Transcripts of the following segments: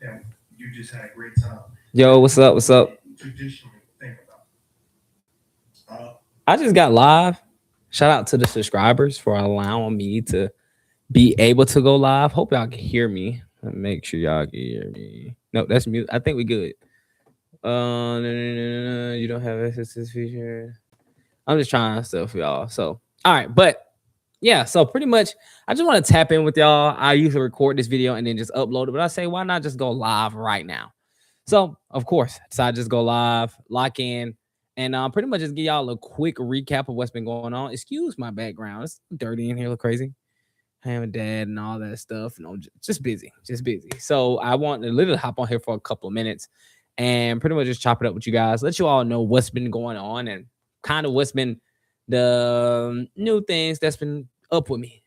that you just had a great time. Yo, Now, what's up? What's what up? we traditionally think about. I just got live. Shout out to the subscribers for allowing me to be able to go live. Hope y'all can hear me. Let me make sure y'all can hear me. No, that's mute. I think we good. No, you don't have access to this feature. I'm just trying stuff for y'all. So, all right, but yeah, so pretty much, I just want to tap in with y'all. I usually record this video and then just upload it, but I say, why not just go live right now? So, of course, I decided to just go live, lock in, and pretty much just give y'all a quick recap of what's been going on. Excuse my background; it's dirty in here, look crazy. I am a dad and all that stuff. No, just busy, just busy. So I want to literally hop on here for a couple of minutes and pretty much just chop it up with you guys, let you all know what's been going on and kind of what's been the new things that's been up with me.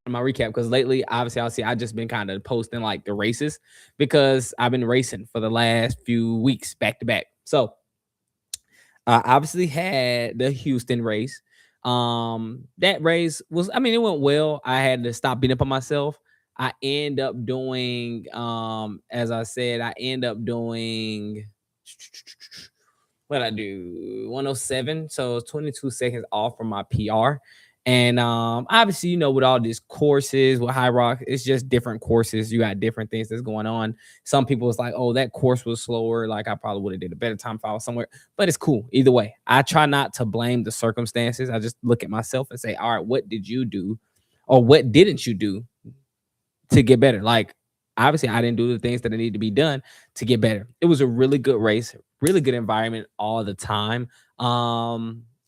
My recap because lately, obviously, I'll see I just been kind of posting like the races because I've been racing for the last few weeks back to back. So I obviously had the Houston race. That race was, I mean, it went well. I had to stop beating up on myself. I end up doing, as I said, I end up doing what I do 107, so 22 seconds off from my PR. And obviously, with all these courses with High Rock, it's just different courses. You got different things that's going on. Some people it's like, oh, that course was slower. Like I probably would have did a better time if I was somewhere. But it's cool either way. I try not to blame the circumstances. I just look at myself and say, all right, what did you do, or what didn't you do to get better? Like obviously, I didn't do the things that need to be done to get better. It was a really good race, really good environment all the time.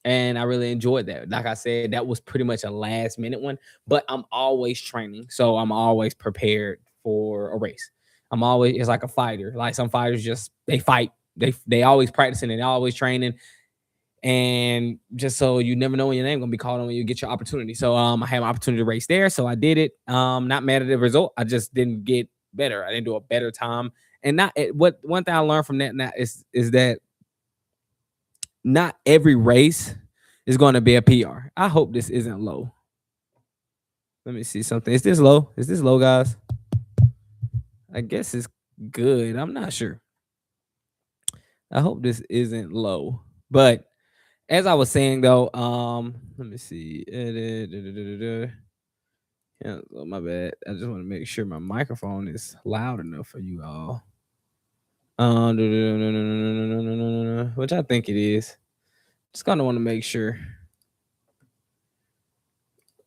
And I really enjoyed that. Like I said, that was pretty much a last minute one, but I'm always training. So I'm always prepared for a race. I'm always, it's like a fighter. Like some fighters just, they fight. They always practicing and they always training. And just so you never know when your name gonna be called on when you get your opportunity. So I had my opportunity to race there. So I did it. Not mad at the result. I just didn't get better. I didn't do a better time. And not what one thing I learned from that now is that not every race is going to be a PR. I hope this isn't low. Let me see something. Is this low? Is this low, guys? I guess it's good. I'm not sure. I hope this isn't low. But as I was saying though, let me see. Yeah, oh, my bad. I just want to make sure my microphone is loud enough for you all. Which I think it is. Just kind of want to make sure.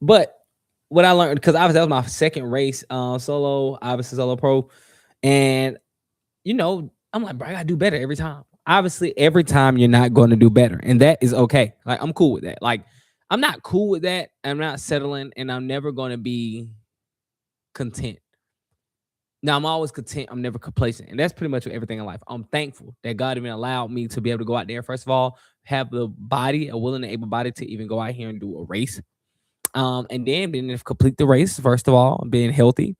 But what I learned, because obviously that was my second race, solo, obviously solo pro, and I'm like, bro, I gotta do better every time. Obviously, every time you're not going to do better, and that is okay. Like I'm cool with that. Like I'm not cool with that. I'm not settling, and I'm never going to be content. Now I'm always content. I'm never complacent, and that's pretty much everything in life. I'm thankful that God even allowed me to be able to go out there. First of all, have the body, a willing and able body to even go out here and do a race. And then being able to complete the race, first of all, being healthy.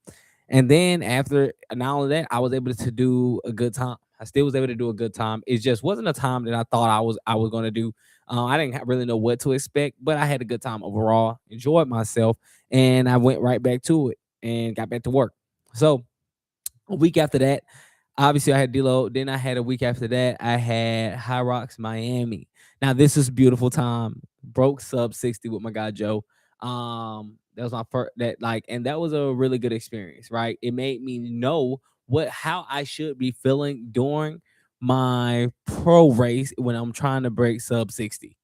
And then after and all of that, I was able to do a good time. I still was able to do a good time. It just wasn't a time that I thought I was going to do. I didn't really know what to expect, but I had a good time overall, enjoyed myself, and I went right back to it and got back to work. So a week after that, obviously I had deload. Then I had a week after that, I had HYROX Miami. Now this is beautiful time. Broke sub 60 with my guy Joe. That was my first and that was a really good experience, right? It made me know how I should be feeling during my pro race when I'm trying to break sub 60.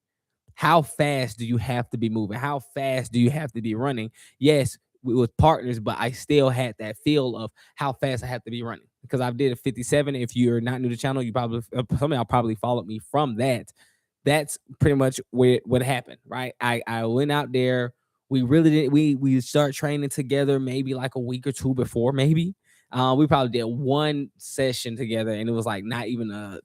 How fast do you have to be moving? How fast do you have to be running? Yes, we was partners, but I still had that feel of how fast I have to be running because I did a 57. If you're not new to the channel, you probably some of y'all probably followed me from that. That's pretty much what happened, right? I went out there. We really did. We start training together maybe like a week or two before, maybe. We probably did one session together, and it was like not even a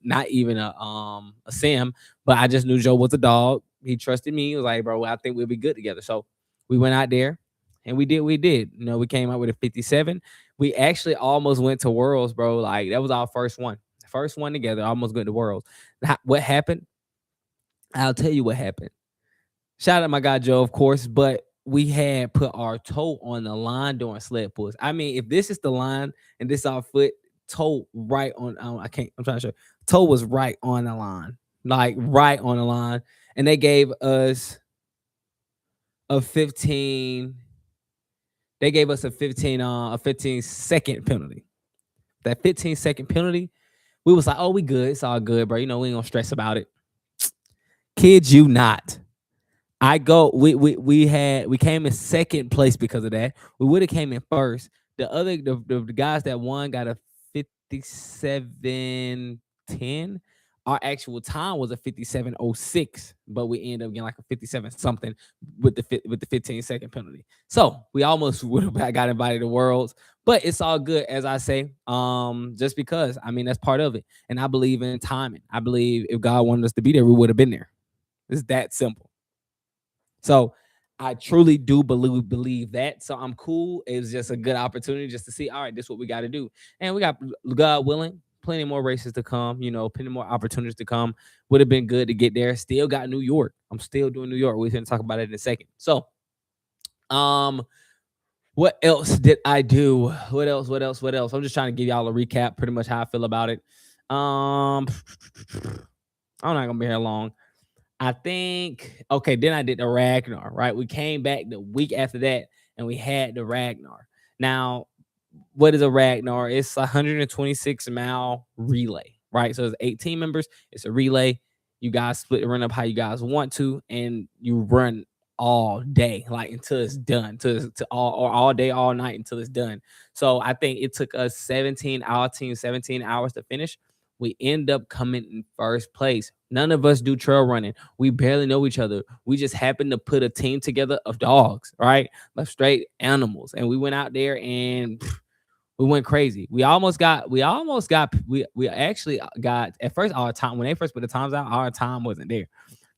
sim, but I just knew Joe was a dog. He trusted me. He was like, bro, I think we'll be good together. So we went out there and we did. We came out with a 57. We actually almost went to Worlds, bro. Like that was our first one. First one together, almost went to Worlds. What happened? I'll tell you what happened. Shout out to my guy Joe, of course, but we had put our toe on the line during sled pulls. I mean, if this is the line and this our foot, toe right on, I can't, I'm trying to show, toe was right on the line, like right on the line. And they gave us a 15, they gave us a 15-second penalty. That 15-second penalty, we was like, oh, we good. It's all good, bro. You know, we ain't gonna stress about it. Kid you not. We came in second place because of that. We would have came in first. The guys that won got a 57:10. Our actual time was a 57:06, but we ended up getting like a 57 something with the 15-second penalty. So we almost would have got invited to Worlds, but it's all good, as I say. Just because I mean that's part of it, and I believe in timing. I believe if God wanted us to be there, we would have been there. It's that simple. So I truly do believe that. So I'm cool. It was just a good opportunity just to see, all right, this is what we got to do. And we got, God willing, plenty more races to come, you know, plenty more opportunities to come. Would have been good to get there. Still got New York. I'm still doing New York. We're going to talk about it in a second. So, what else did I do? What else? I'm just trying to give y'all a recap, pretty much how I feel about it. I'm not gonna be here long. I think, okay, then I did the Ragnar, right? We came back the week after that and we had the Ragnar. Now, what is a Ragnar? It's a 126-mile relay, right? So it's 18 members. It's a relay. You guys split the run up how you guys want to, and you run all day, like until it's done, to all day, all night until it's done. So I think it took us 17 hours to finish. We end up coming in first place. None of us do trail running. We barely know each other. We just happened to put a team together of dogs, right? Like straight animals. And we went out there and we went crazy. We actually got, at first, our time, when they first put the times out, our time wasn't there.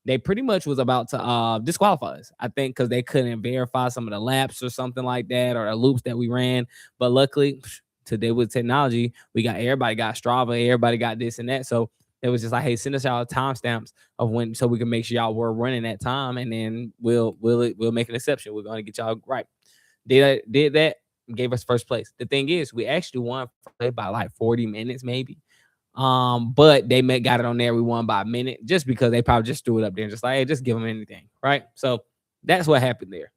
They pretty much was about to disqualify us, I think, because they couldn't verify some of the laps or something like that, or the loops that we ran. But luckily, today with technology, everybody got Strava, everybody got this and that. So it was just like, hey, send us y'all timestamps of when, so we can make sure y'all were running that time, and then we'll make an exception. We're gonna get y'all right. Did that, gave us first place. The thing is, we actually won by like 40 minutes, maybe. But they got it on there. We won by a minute just because they probably just threw it up there and just like, hey, just give them anything, right? So that's what happened there.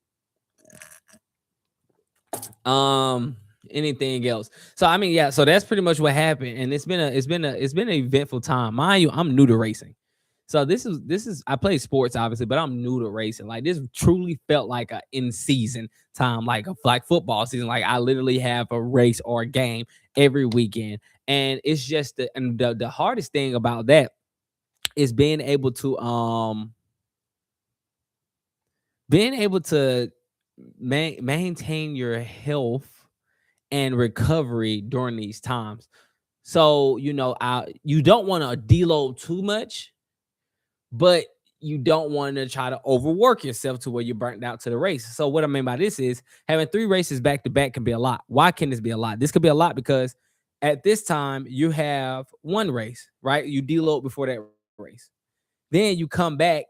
Anything else? So I mean, yeah. So that's pretty much what happened, and it's been an eventful time. Mind you, I'm new to racing. So this is I play sports obviously, but I'm new to racing. Like this truly felt like a in season time, like football season. Like I literally have a race or a game every weekend, and it's just the hardest thing about that is being able to maintain your health and recovery during these times. So you know, you don't want to deload too much, but you don't want to try to overwork yourself to where you're burnt out to the race. So what I mean by this is having 3 races back to back can be a lot. Why can this be a lot? This could be a lot because at this time you have 1 race, right? You deload before that race. Then you come back.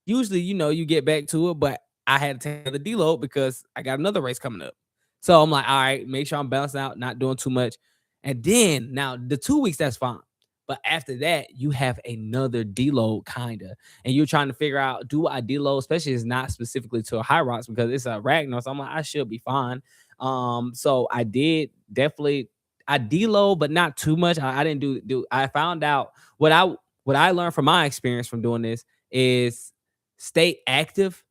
Usually, you know, you get back to it, but I had to take the deload because I got another race coming up. So I'm like, all right, make sure I'm balancing out, not doing too much. And then now the 2 weeks, that's fine. But after that, you have another deload kind of, and you're trying to figure out, do I deload, especially it's not specifically to a HYROX because it's a Ragnar. So I'm like, I should be fine. So I did definitely, I deload, but not too much. I didn't do, I found out what I learned from my experience from doing this is stay active,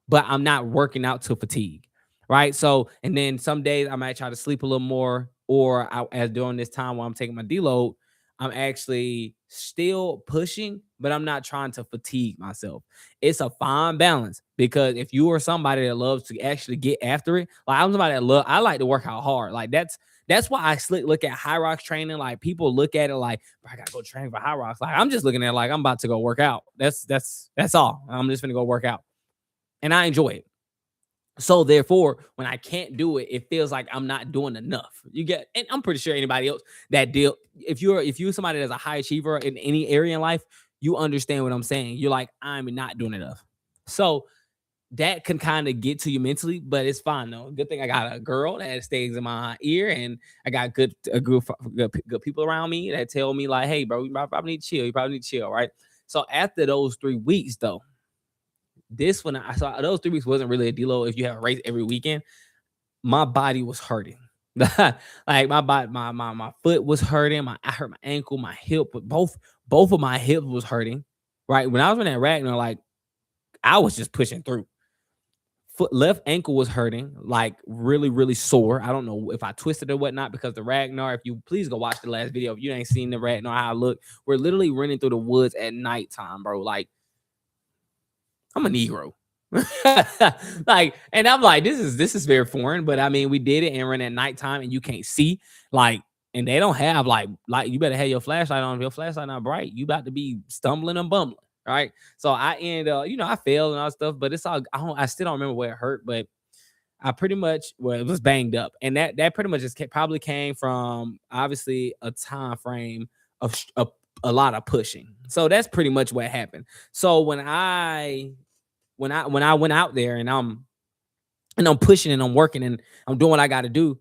but I'm not working out to fatigue. Right. So, and then some days I might try to sleep a little more, or as during this time while I'm taking my deload, I'm actually still pushing, but I'm not trying to fatigue myself. It's a fine balance because if you are somebody that loves to actually get after it, like I'm somebody that I like to work out hard. Like that's why I look at HYROX training. Like people look at it like, I gotta go train for HYROX. Like I'm just looking at it like I'm about to go work out. That's all. I'm just gonna go work out, and I enjoy it. So therefore, when I can't do it, it feels like I'm not doing enough. You get, and I'm pretty sure anybody else that deal, if you're somebody that's a high achiever in any area in life, you understand what I'm saying. You're like, I'm not doing enough. So that can kind of get to you mentally, but it's fine though. Good thing I got a girl that stays in my ear, and I got good people around me that tell me like, hey, bro, you probably need to chill. You probably need to chill, right? So after those 3 weeks, though, this one I saw those 3 weeks wasn't really a deload. If you have a race every weekend, my body was hurting. Like my body, my foot was hurting. I hurt my ankle, my hip, but both of my hips was hurting. Right when I was in that Ragnar, like I was just pushing through. Left ankle was hurting, like really, really sore. I don't know if I twisted or whatnot because the Ragnar, if you please go watch the last video. If you ain't seen the Ragnar, how I look, we're literally running through the woods at nighttime, bro. Like I'm a Negro. Like, and I'm like, this is very foreign, but I mean, we did it and run at nighttime and you can't see, like, and they don't have like you better have your flashlight on. If your flashlight not bright, you about to be stumbling and bumbling. Right. So I end up, I failed and all stuff, but it's all I still don't remember where it hurt, but I pretty much it was banged up. And that pretty much just probably came from obviously a time frame of a lot of pushing. So that's pretty much what happened. So when I went out there and I'm pushing and I'm working and I'm doing what I got to do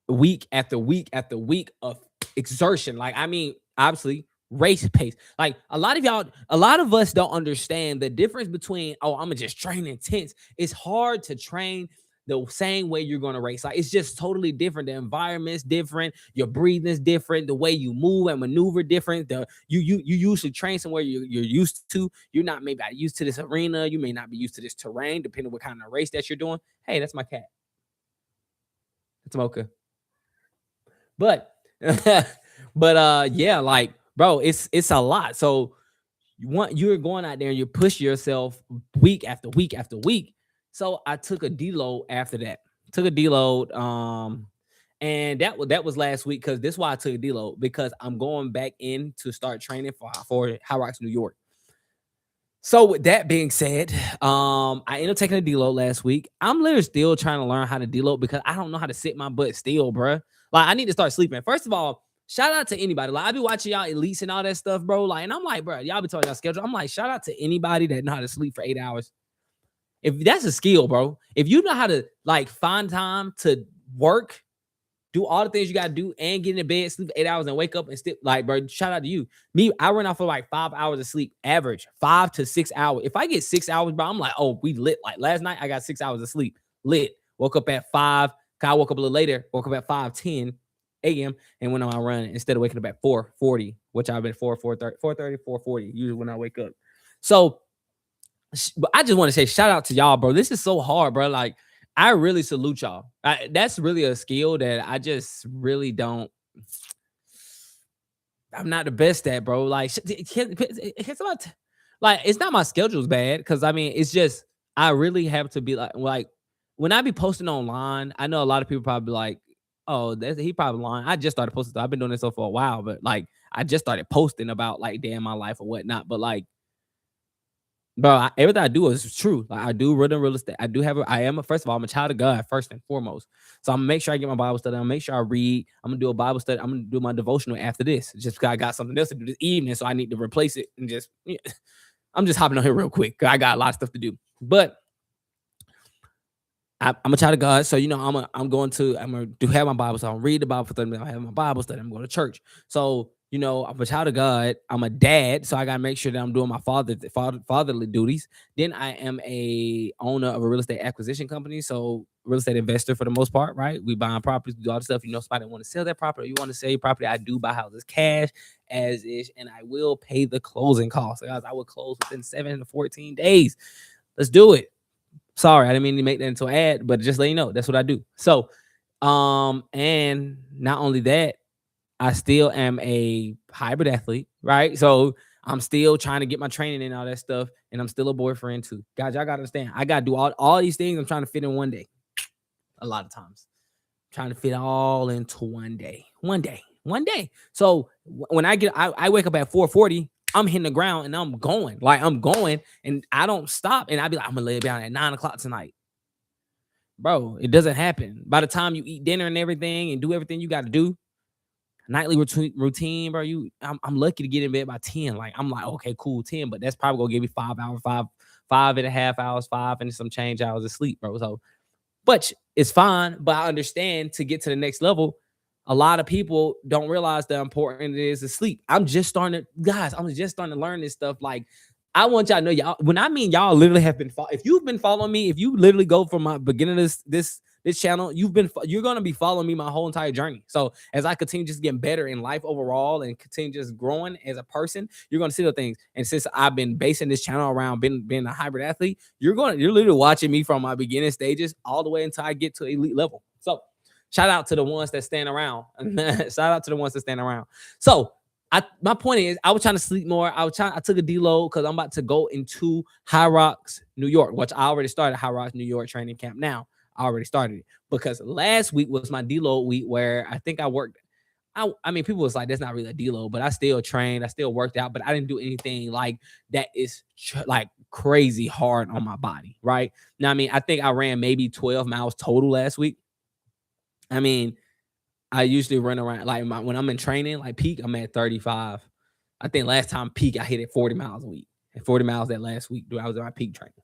week after week after week of exertion. Like, I mean, obviously race pace. Like a lot of us don't understand the difference between, oh, I'm gonna just train intense. It's hard to train the same way you're gonna race. Like it's just totally different. The environment's different, your breathing's different, the way you move and maneuver different. You usually train somewhere you're used to. You're not maybe used to this arena, you may not be used to this terrain, depending on what kind of race that you're doing. Hey, that's my cat. It's Mocha. But yeah, like bro, it's a lot. So you're going out there and you push yourself week after week after week. So I took a deload after that. Took a deload. And that was last week because this is why I took a deload, because I'm going back in to start training for HYROX New York. So with that being said, I ended up taking a deload last week. I'm literally still trying to learn how to deload because I don't know how to sit my butt still, bro. Like I need to start sleeping. First of all, shout out to anybody. Like I be watching y'all elites and all that stuff, bro. Like, and I'm like, bro, y'all be talking y'all schedule. I'm like, shout out to anybody that know how to sleep for 8 hours. If that's a skill, bro. If you know how to like find time to work, do all the things you gotta do, and get in bed, sleep 8 hours, and wake up and still like, bro. Shout out to you. Me, I run off for like 5 hours of sleep, average 5 to 6 hours. If I get 6 hours, bro, I'm like, oh, we lit. Like last night, I got 6 hours of sleep, lit. Woke up at 5. I woke up a little later. Woke up at 5:10 a.m. and went on my run instead of waking up at 4:40, which I've been 4:30, 4:40 usually when I wake up. So, but I just want to say shout out to y'all, bro. This is so hard, bro. Like I really salute y'all. That's really a skill that I just really don't. I'm not the best at, bro. Like it's about, like it's not my schedule's bad because I mean it's just I really have to be like when I be posting online. I know a lot of people probably be like, oh, he probably lying. I just started posting. I've been doing this for a while, but like I just started posting about like damn my life or whatnot. But like, bro, everything I do is true. Like I do run in real estate. First of all, I'm a child of God first and foremost. So I'm gonna make sure I get my Bible study. I'm gonna make sure I read. I'm gonna do a Bible study. I'm gonna do my devotional after this, just because I got something else to do this evening. So I need to replace it and just. Yeah. I'm just hopping on here real quick because I got a lot of stuff to do. But I'm a child of God, so I'm going to have my Bible. So I'm read the Bible for 30 minutes. I have my Bible study. I'm going to church. So I'm a child of God. I'm a dad, so I gotta make sure that I'm doing my fatherly duties. Then I am a owner of a real estate acquisition company, so real estate investor for the most part, right? We buying properties, do all the stuff. Somebody want to sell that property, or you want to sell your property. I do buy houses cash as is, and I will pay the closing costs. Guys, I will close within 7 to 14 days. Let's do it. Sorry, I didn't mean to make that into an ad, but just let you know that's what I do. So, and not only that, I still am a hybrid athlete, right? So I'm still trying to get my training and all that stuff, and I'm still a boyfriend too. Guys, y'all gotta understand, I gotta do all these things. I'm trying to fit in one day. A lot of times, trying to fit all into one day. So when I wake up at 4:40. I'm hitting the ground and I'm going and I don't stop. And I be like, I'm gonna lay it down at 9 o'clock tonight. Bro, it doesn't happen. By the time you eat dinner and everything and do everything you got to do, nightly routine, bro. I'm lucky to get in bed by 10. Like, I'm like, okay, cool, 10, but that's probably gonna give me 5 5.5 hours, 5 and some change hours of sleep, bro. So, but it's fine. But I understand to get to the next level, a lot of people don't realize how important it is to sleep. I'm just starting to learn this stuff. Like, I want y'all to know, y'all. When I mean y'all, literally have been. If you've been following me, if you literally go from my beginning of this channel, you're gonna be following me my whole entire journey. So as I continue just getting better in life overall and continue just growing as a person, you're gonna see the things. And since I've been basing this channel around being a hybrid athlete, you're literally watching me from my beginning stages all the way until I get to elite level. So shout out to the ones that stand around. Shout out to the ones that stand around. So my point is, I was trying to sleep more. I took a deload because I'm about to go into HYROX New York, which I already started HYROX New York training camp now. I already started it because last week was my deload week where I think I worked. I mean, people was like, that's not really a deload, but I still trained. I still worked out, but I didn't do anything like that is like crazy hard on my body, right? Now, I mean, I think I ran maybe 12 miles total last week. I mean, I usually run around like when I'm in training, like peak, I'm at 35. I think last time peak, I hit it 40 miles a week. And 40 miles that last week, I was at my peak training.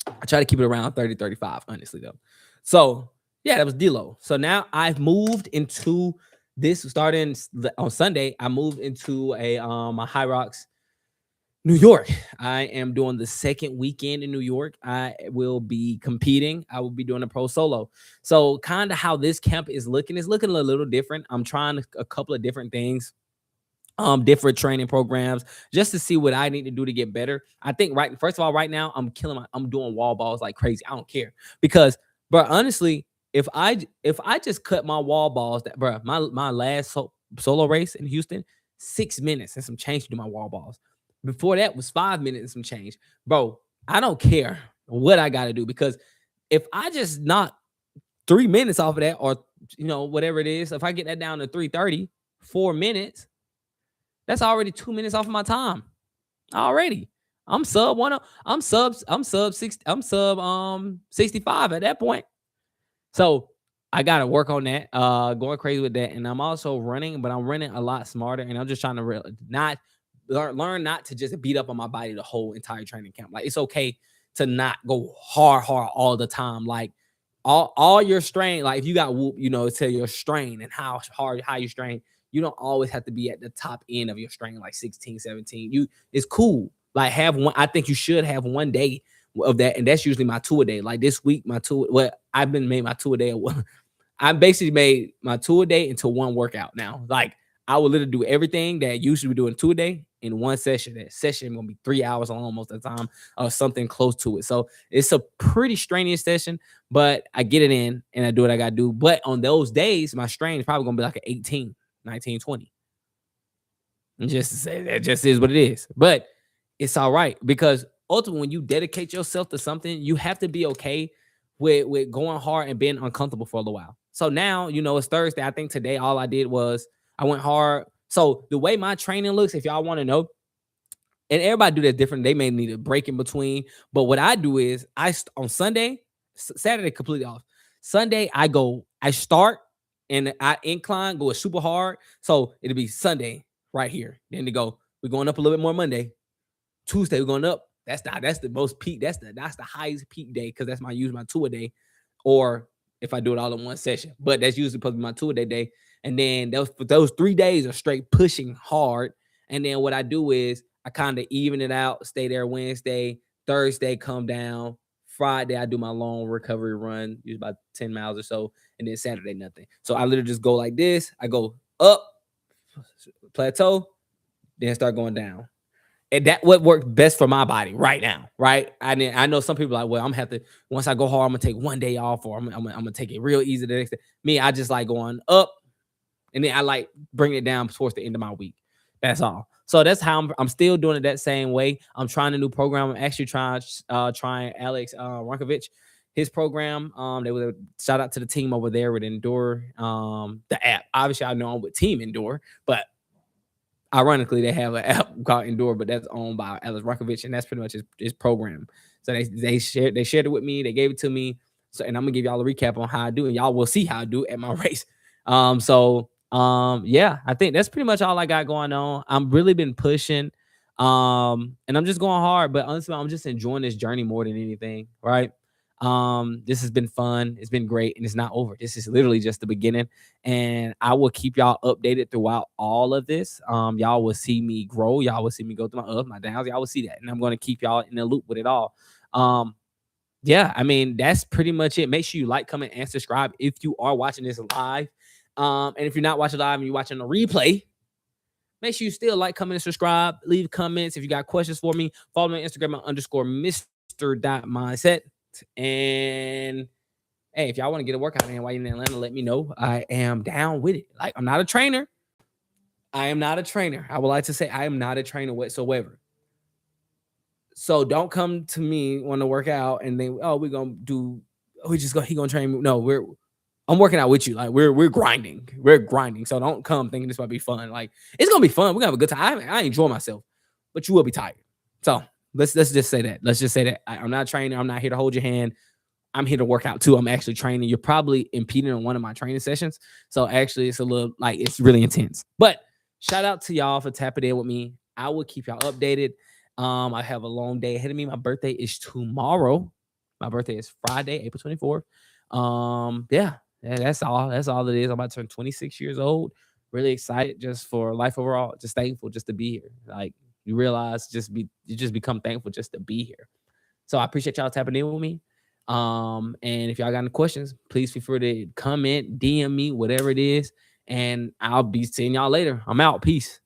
I try to keep it around 30, 35, honestly, though. So, yeah, that was deload. So now I've moved into this starting on Sunday. I moved into a HYROX New York. I am doing the second weekend in New York. I will be competing. I will be doing a pro solo. So kind of how this camp is looking a little different. I'm trying a couple of different things, different training programs just to see what I need to do to get better. I think first of all, right now I'm doing wall balls like crazy. I don't care because, bro, honestly, if I just cut my wall balls, my last solo race in Houston, 6 minutes and some change to do my wall balls. Before that was 5 minutes and some change. Bro, I don't care what I got to do because if I just knock 3 minutes off of that or, whatever it is, if I get that down to 3:30, 4 minutes, that's already 2 minutes off of my time. Already. I'm sub 65 at that point. So I got to work on that, going crazy with that. And I'm also running, but I'm running a lot smarter. And I'm just trying to learn not to just beat up on my body the whole entire training camp. Like, it's okay to not go hard all the time. Like all your strain, like if you got whoop, tell your strain and how you strain. You don't always have to be at the top end of your strain, like 16, 17. It's cool. Like I think you should have one day of that. And that's usually my 2-a-day. Like this week, I've been made my 2-a-day. I basically made my 2-a-day into one workout now. Like I will literally do everything that usually we do in 2-a-day in one session. That session gonna be 3 hours long most of the time, or something close to it. So it's a pretty strenuous session, but I get it in and I do what I gotta do. But on those days, my strain is probably gonna be like an 18, 19, 20. And just to say that just is what it is. But it's all right because ultimately, when you dedicate yourself to something, you have to be okay with going hard and being uncomfortable for a little while. So now, it's Thursday. I think today all I did was I went hard. So the way my training looks, if y'all want to know, and everybody do that different, they may need a break in between. But what I do is on Sunday, Saturday completely off. Sunday I start and I incline, go super hard. So it'll be Sunday right here. Then we're going up a little bit more Monday. Tuesday we're going up. That's the most peak. That's the highest peak day because that's my 2-a-day, or if I do it all in one session. But that's usually supposed to be my 2-a-day day. And then those 3 days are straight pushing hard. And then what I do is I kind of even it out, stay there Wednesday, Thursday, come down. Friday, I do my long recovery run, use about 10 miles or so. And then Saturday, nothing. So I literally just go like this. I go up, plateau, then start going down. And that what worked best for my body right now, right? I know some people are like, well, I'm gonna have to, once I go hard, I'm gonna take one day off, or I'm gonna take it real easy the next day. Me, I just like going up, and then I like bring it down towards the end of my week. That's all. So that's how I'm still doing it that same way. I'm trying a new program. I'm actually trying Alex Rankovich, his program. They were shout out to the team over there with Endure, the app. Obviously, I know I'm with Team Endure, but ironically, they have an app called Endure, but that's owned by Alex Rankovich, and that's pretty much his program. So they shared it with me. They gave it to me. So, and I'm gonna give y'all a recap on how I do, and y'all will see how I do at my race. Yeah, I think that's pretty much all I got going on. I'm really been pushing. And I'm just going hard, but honestly, I'm just enjoying this journey more than anything, right? This has been fun. It's been great, and it's not over. This is literally just the beginning, and I will keep y'all updated throughout all of this. Y'all will see me grow. Y'all will see me go through my ups, my downs. Y'all will see that, and I'm going to keep y'all in the loop with it all. Yeah, I mean, that's pretty much it. Make sure you like, comment, and subscribe if you are watching this live. And if you're not watching live and you're watching a replay, make sure you still like, comment, and subscribe. Leave comments. If you got questions for me, follow me on Instagram at _Mr.Mindset. And hey, if y'all want to get a workout in while you're in Atlanta, let me know. I am down with it. Like, I'm not a trainer. I am not a trainer. I would like to say I am not a trainer whatsoever. So don't come to me want to work out and then, oh, he gonna train me. No, I'm working out with you. Like, we're grinding. We're grinding. So don't come thinking this might be fun. Like, it's gonna be fun. We're gonna have a good time. I enjoy myself, but you will be tired. So let's just say that. Let's just say that I'm not a trainer. I'm not here to hold your hand. I'm here to work out too. I'm actually training. You're probably impeding on one of my training sessions. So actually, it's a little like it's really intense. But shout out to y'all for tapping in with me. I will keep y'all updated. I have a long day ahead of me. My birthday is tomorrow. My birthday is Friday, April 24th. Yeah, that's all. That's all it is. I'm about to turn 26 years old. Really excited just for life overall. Just thankful just to be here. Like, you realize you just become thankful just to be here. So I appreciate y'all tapping in with me. And if y'all got any questions, please feel free to comment, DM me, whatever it is. And I'll be seeing y'all later. I'm out. Peace.